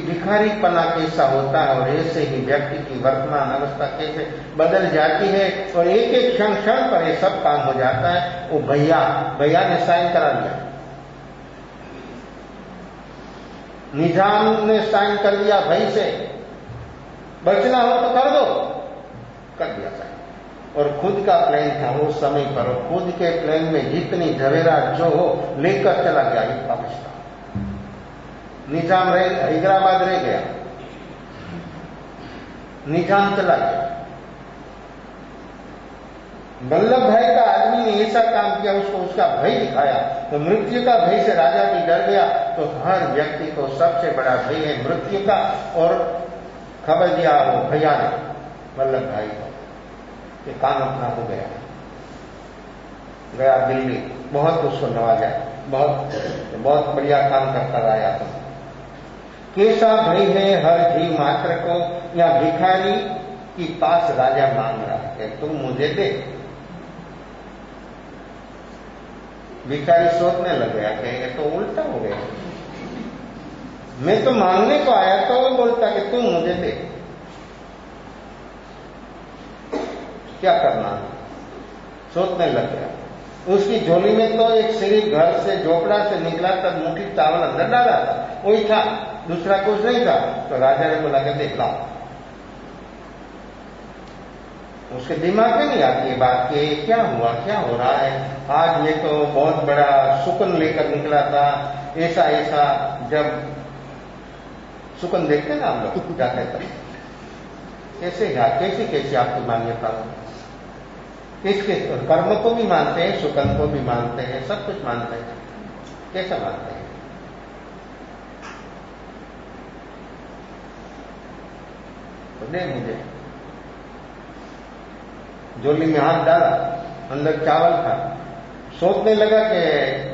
भिखारीपना कैसा होता है और ऐसे ही व्यक्ति की वर्तमान अवस्था कैसे बदल जाती है और एक एक क्षण क्षण पर ये सब काम हो जाता है। वो भैया ने साइन करा दिया, निजाम ने साइन कर दिया, भाई से बचना हो तो कर दो, कर दिया साइन। और खुद का प्लेन था उस समय पर, और खुद के प्लेन में जितनी जवेरात जो हो लेकर चला गया पाकिस्तान। निजाम हैदराबाद रह गया, निजाम चला गया। वल्लभ भाई का आदमी ने ऐसा काम किया, उसको उसका भय दिखाया, तो मृत्यु का भय से राजा भी डर गया। तो हर व्यक्ति को सबसे बड़ा भय है मृत्यु का, और खबर दिया वो भैया ने वल्लभ भाई को कि काम अपना हो गया। गया दिल्ली, बहुत उसको नवाजा, बहुत बढ़िया काम करता रहा। तुम कैसा भय है हर जीव मात्र को, या भिखारी की पास राजा मांग रहा है तुम मुझे दे। भिखारी सोचने लग गया कि ये तो उल्टा हो गया, मैं तो मांगने को आया तो वो बोलता कि तुम मुझे दे, क्या करना? सोचने लग गया। उसकी झोली में तो एक सिर्फ घर से झोपड़ा से निकला तब मुट्ठी चावल अंदर डाला था, वही था, दूसरा कुछ नहीं था। तो राजा ने बोला कि देख लाओ। उसके दिमाग में नहीं आती है बात कि क्या हुआ, क्या हो रहा है। आज ये तो बहुत बड़ा सुकन लेकर निकला था, ऐसा ऐसा। जब सुकन देखते ना हम लोग जाते तब कैसी आपकी मान्यता हो, किसके कर्म को भी मानते हैं, सुकन को भी मानते हैं, सब कुछ मानते हैं, कैसा मानते हैं? तो दे मुझे। झोली में हाथ डाला, अंदर चावल था, सोचने लगा कि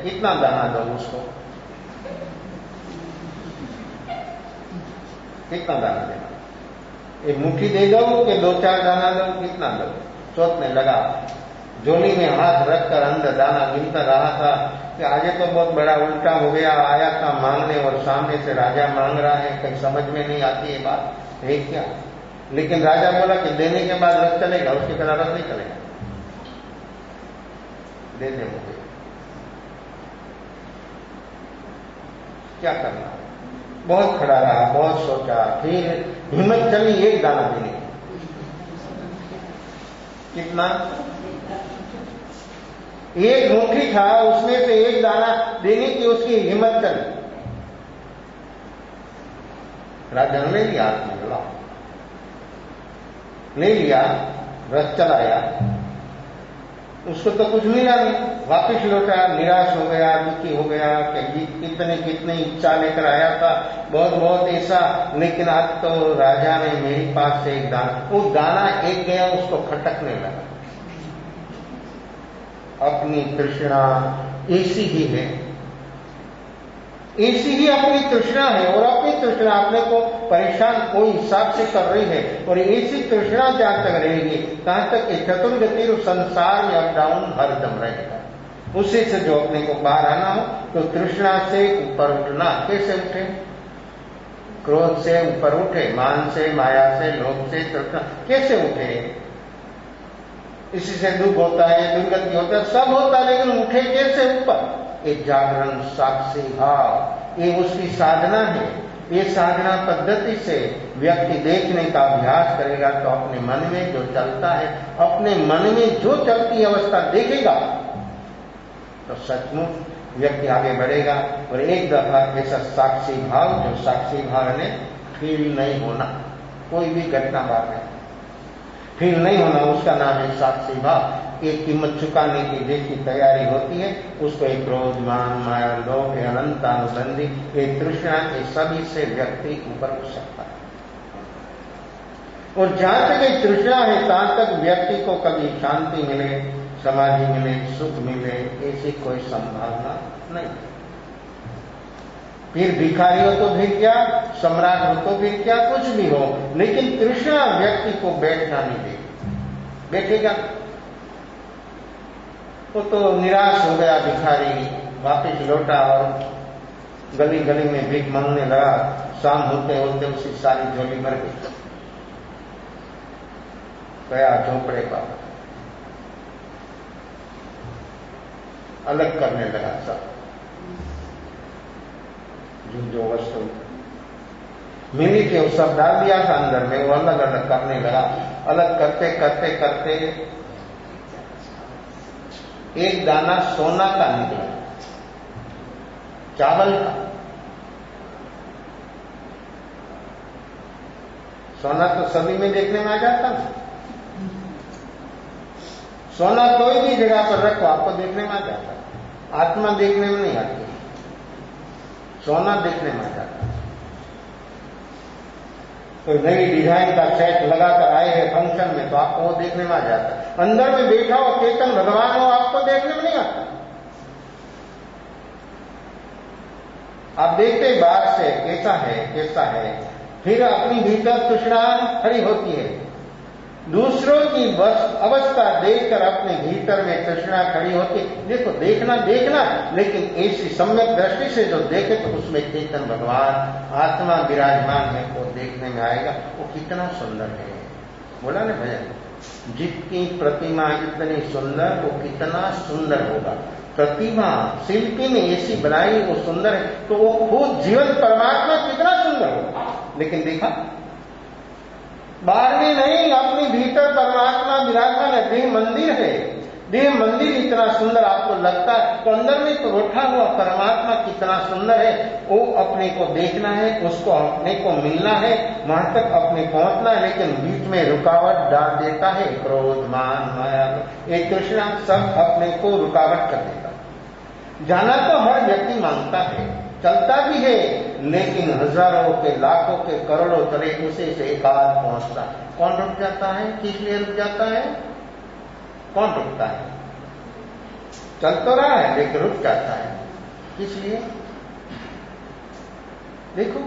कितना दाना दो उसको, कितना दाना देना, एक मुट्ठी दे दो कि 2-4 दाना दो, कितना दो? सोचने लगा। झोली में हाथ रखकर अंदर दाना गिनता रहा था कि आज तो बहुत बड़ा उल्टा हो गया। आया था मांगने और सामने से राजा मांग रहा है, कहीं समझ में नहीं आती है बात है क्या। लेकिन राजा बोला कि देने के बाद रथ चलेगा, उसके बिना रथ नहीं चलेगा, दे दे मुझे। क्या करना? बहुत खड़ा रहा, बहुत सोचा, फिर हिम्मत चली एक दाना देने की। कितना? एक मुट्ठी था, उसमें से एक दाना देने की उसकी हिम्मत चली। राजा ने लिया, हाथ में बोला, ले लिया, रथ चलाया। उसको तो कुछ मिला नहीं, वापिस लौटा, निराश हो गया, दुखी हो गया कि कितने इच्छा लेकर आया था, बहुत बहुत ऐसा, लेकिन आज तो राजा ने मेरे पास से एक दाना, वो दाना एक गया, उसको खटकने लगा। अपनी तृष्णा ऐसी ही है, ऐसी ही अपनी तृष्णा है, और अपनी तृष्णा अपने को परेशान कोई हिसाब से कर रही है, और ऐसी तृष्णा जहां तक रहेगी तहां तक चतुर्गति संसार में अप डाउन हरदम रहेगा। उसी से जो अपने को बाहर आना हो तो तृष्णा से ऊपर उठना। कैसे उठे? क्रोध से ऊपर उठे, मान से, माया से, लोभ से, तृष्णा, कैसे उठे? इसी से दुख होता है, दुर्गति होता है, सब होता है, लेकिन उठे कैसे ऊपर? एक जागरण साक्षी भाव, ये उसकी साधना है। ये साधना पद्धति से व्यक्ति देखने का अभ्यास करेगा तो अपने मन में जो चलता है, अपने मन में जो चलती अवस्था देखेगा तो सचमुच व्यक्ति आगे बढ़ेगा। और एक दफा ऐसा साक्षी भाव, जो साक्षी भाव ने फील नहीं होना, कोई भी घटना बाद में फील नहीं होना, उसका नाम है साक्षी भाव। एक कीमत चुकाने की जैसी तैयारी होती है, उसको एक क्रोध, मान, माया, लोभ, अनंत अनुबंधी, ये तृष्णा, ये सभी से व्यक्ति ऊपर उठ सकता है। और जहां तक एक तृष्णा है तहां तक व्यक्ति को कभी शांति मिले, समाधि मिले, सुख मिले, ऐसी कोई संभावना नहीं। फिर भिखारी हो तो फिर क्या, सम्राट हो तो फिर क्या, कुछ भी हो, लेकिन तृष्णा व्यक्ति को बैठना नहीं देगी। बैठेगा वो तो निराश हो गया भिखारी, वापिस लौटा और गली गली में भीख मांगने लगा। शाम होते होते उसकी सारी झोली भर गई, गया झोपड़े का, अलग करने लगा सब, जो वस्तु मिली थी वो सब डाल दिया था अंदर में, वो अलग अलग करने लगा। अलग करते करते करते एक दाना सोना का निकला, चावल का। सोना तो सभी में देखने में आ जाता ना, सोना कोई भी जगह पर रखो आपको देखने में आ जाता, आत्मा देखने में नहीं आती, सोना देखने में आ जाता। कोई नई डिजाइन का सेट लगाकर आए हैं फंक्शन में तो आपको वो देखने में आ जाता है। अंदर में बैठा हो चेतन भगवान हो, आपको देखने में नहीं आता। आप देखते बाहर से कैसा है कैसा है, फिर अपनी भीतर तृष्णा खड़ी होती है। दूसरों की अवस्था देखकर अपने भीतर में तृष्णा खड़ी होती। देखो देखना देखना, लेकिन ऐसी सम्यक दृष्टि से जो देखे तो उसमें चेतन भगवान आत्मा विराजमान है, वो देखने में आएगा। वो कितना सुंदर है, बोला ना भैया, जिसकी प्रतिमा इतनी सुंदर वो कितना सुंदर होगा। प्रतिमा शिल्पी ने ऐसी बनाई, वो सुंदर है, तो वो खुद जीवन परमात्मा कितना सुंदर होगा। लेकिन देखा बाहर में नहीं, अपने भीतर परमात्मा विराजमान है। देह मंदिर है, देह मंदिर इतना सुंदर आपको लगता है, तो अंदर में तो बैठा हुआ परमात्मा कितना सुंदर है, वो अपने को देखना है, उसको अपने को मिलना है, वहां तक अपने पहुंचना है। लेकिन बीच में रुकावट डाल देता है क्रोध, मान, माया, एक तृष्णा, सब अपने को रुकावट कर देता। जाना तो हर व्यक्ति मांगता है, चलता भी है, लेकिन हजारों के, लाखों के, करोड़ों चले, उसे से एक आध पहुंचता। कौन रुक जाता है? किस लिए रुक जाता है? कौन रुकता है? चल तो रहा है लेकिन रुक जाता है, किस लिए? देखो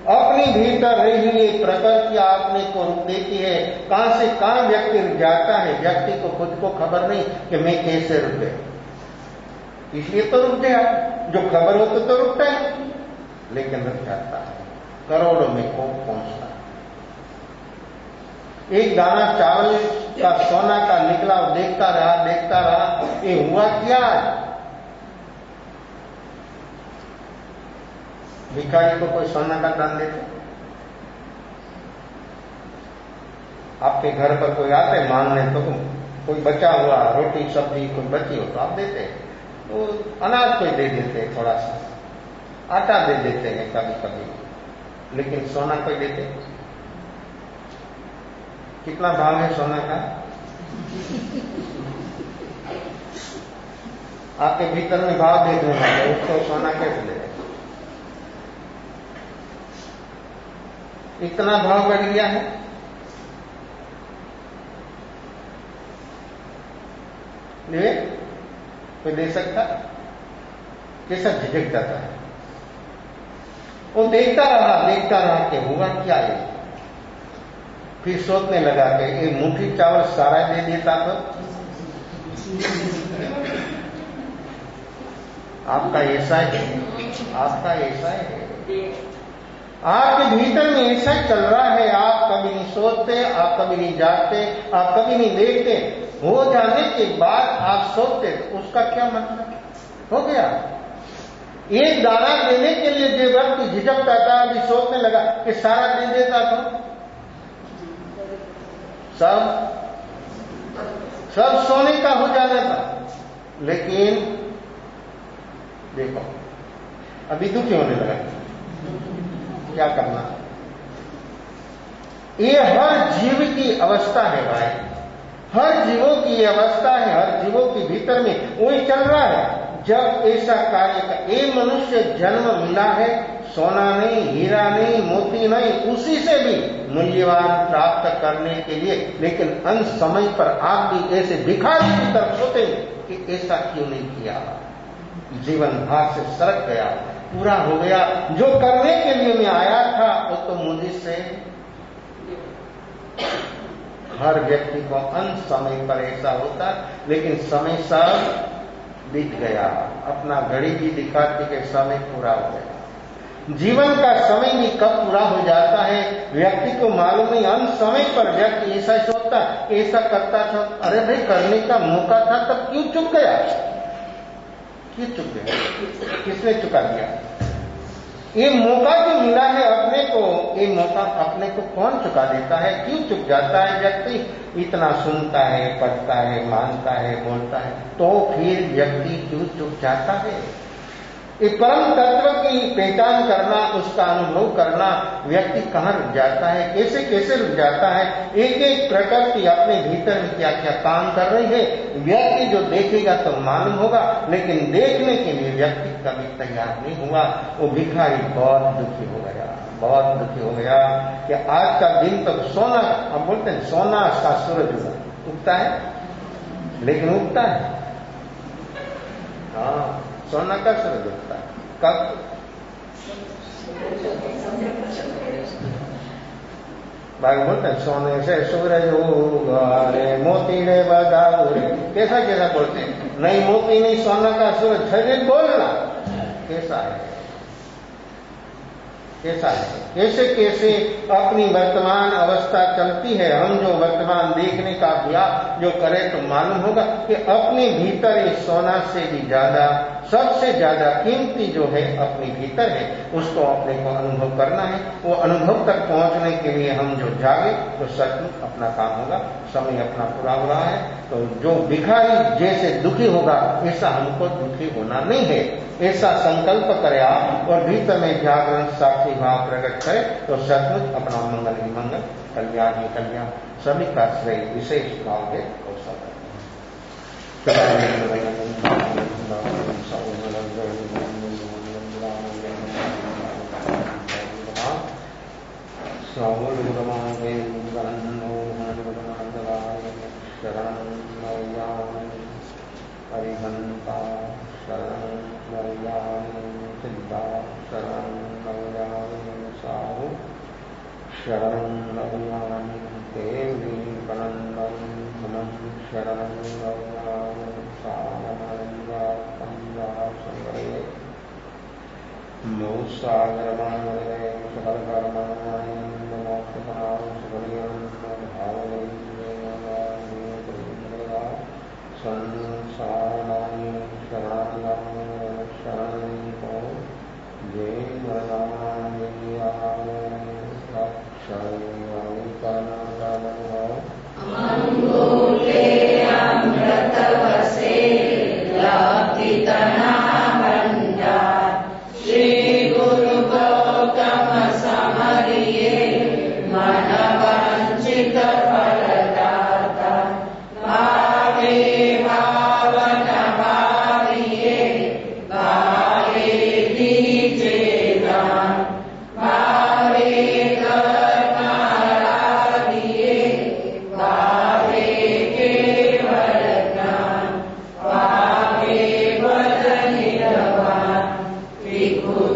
अपनी भीतर रही ये प्रकृति आपने को रुक देती है। कहां से कहां व्यक्ति रुक जाता है, व्यक्ति को खुद को खबर नहीं कि मैं कैसे रुक गया, इसलिए तो रुक गया। जो खबर हो तो रुकता है, लेकिन रुक जाता है, करोड़ों में को पहुंचता है। एक दाना चावल का सोना का निकला, देखता रहा, ये हुआ क्या? भिखारी को कोई सोना का दान देते? आपके घर पर कोई आता है मांगने, तो कोई बचा हुआ रोटी सब्जी कोई बची हो तो आप देते हैं, तो अनाज कोई दे देते हैं, थोड़ा सा आटा दे देते हैं कभी कभी, लेकिन सोना कोई देते? कितना भाव है सोना का? आपके भीतर में भाव देखने वाले उसको सोना कैसे ले? इतना भाव बढ़ गया है। ले कोई दे सकता? कैसा झिझक जाता है। वो देखता रहा कि हुआ क्या है। फिर सोचने लगा कि एक मुट्ठी चावल सारा दे देता तो आपका ऐसा है, आपका ऐसा है, आपके भीतर में ऐसा ही चल रहा है। आप कभी नहीं सोचते, आप कभी नहीं जागते, आप कभी नहीं देखते। हो जाने के बाद आप सोचते, उसका क्या मतलब? हो गया। एक दाना देने के लिए जो व्यक्ति झिझकता था, अभी सोचने लगा कि सारा दे देता तो सब सोने का हो जाना था। लेकिन देखो अभी दुखी होने लगा। क्या करना? ये हर जीव की अवस्था है भाई, हर जीवों की ये अवस्था है। हर जीवों के भीतर में वही चल रहा है। जब ऐसा कार्य का ये मनुष्य जन्म मिला है, सोना नहीं, हीरा नहीं, मोती नहीं, उसी से भी मूल्यवान प्राप्त करने के लिए। लेकिन अंत समय पर आप भी ऐसे भिखारी की तरफ सोते कि ऐसा क्यों नहीं किया। जीवन हाथ से सरक गया, पूरा हो गया। जो करने के लिए मैं आया था वो तो मुझे से। हर व्यक्ति को अंत समय पर ऐसा होता, लेकिन समय सब बीत गया। अपना घड़ी भी दिखाती कि समय पूरा हो गया। जीवन का समय भी कब पूरा हो जाता है व्यक्ति को मालूम नहीं। अंत समय पर व्यक्ति ऐसा सोचता, ऐसा करता था, अरे भाई करने का मौका था तब क्यों चुक गया? क्यों चुक गया? किसने चुका दिया? ये मौका जो मिला है अपने को, ये मौका अपने को कौन चुका देता है? क्यों चुक जाता है व्यक्ति? इतना सुनता है, पढ़ता है, मानता है, बोलता है, तो फिर व्यक्ति क्यों चुक जाता है? ये परम तत्व की पहचान करना, उसका अनुभव करना, व्यक्ति कहाँ रुक जाता है, कैसे कैसे रुक जाता है। एक एक प्रकृति अपने भीतर में क्या क्या काम कर रही है, व्यक्ति जो देखेगा तो मालूम होगा। लेकिन देखने के लिए व्यक्ति कभी तैयार नहीं हुआ। वो भिखारी बहुत दुखी हो गया, बहुत दुखी हो गया कि आज का दिन तो सोना, हम बोलते हैं सोना का सूरज उगता है, लेकिन उगता है। हाँ, सोना का सूरज उगता है कब? भाई बोलते हैं सोने से सूरज उगा रे, मोती रे बदाऊ रे। कैसा कैसा बोलते हैं? नहीं मोती नहीं, सोना का सूरज। शरीर बोलना कैसा है, कैसा है, कैसे कैसे अपनी वर्तमान अवस्था चलती है। हम जो वर्तमान देखने का अभ्यास जो करें तो मालूम होगा कि अपने भीतर इस सोना से भी ज्यादा, सबसे ज्यादा कीमती जो है अपने भीतर है, उसको अपने को अनुभव करना है। वो अनुभव तक पहुंचने के लिए हम जो जागे तो सचमुच अपना काम होगा। समय अपना पूरा हो रहा है, तो जो भिखारी जैसे दुखी होगा ऐसा हमको दुखी होना नहीं है। ऐसा संकल्प करे आप और भीतर में जागरण साक्षी भाव प्रकट करे तो सचमुच अपना मंगल ही मंगल, कल्याण ही कल्याण, सभी का श्रेय विशेष भाव है और सब। हरिहंता शरण सिद्धा शरण साहु शरण देवी कनंदन समम शरण संग्रहे मोसागरमानरे सकलकर्माणि मोक्षपरां सुखलियं भावयेन्द्रदा संसाराणि शरणागतं शरणो ये मरणाय अंगुले अमृतवसे लापितना श्री गुरु गौतम समरिये मन वंचित फलदाता भावे भावन भावी गुरु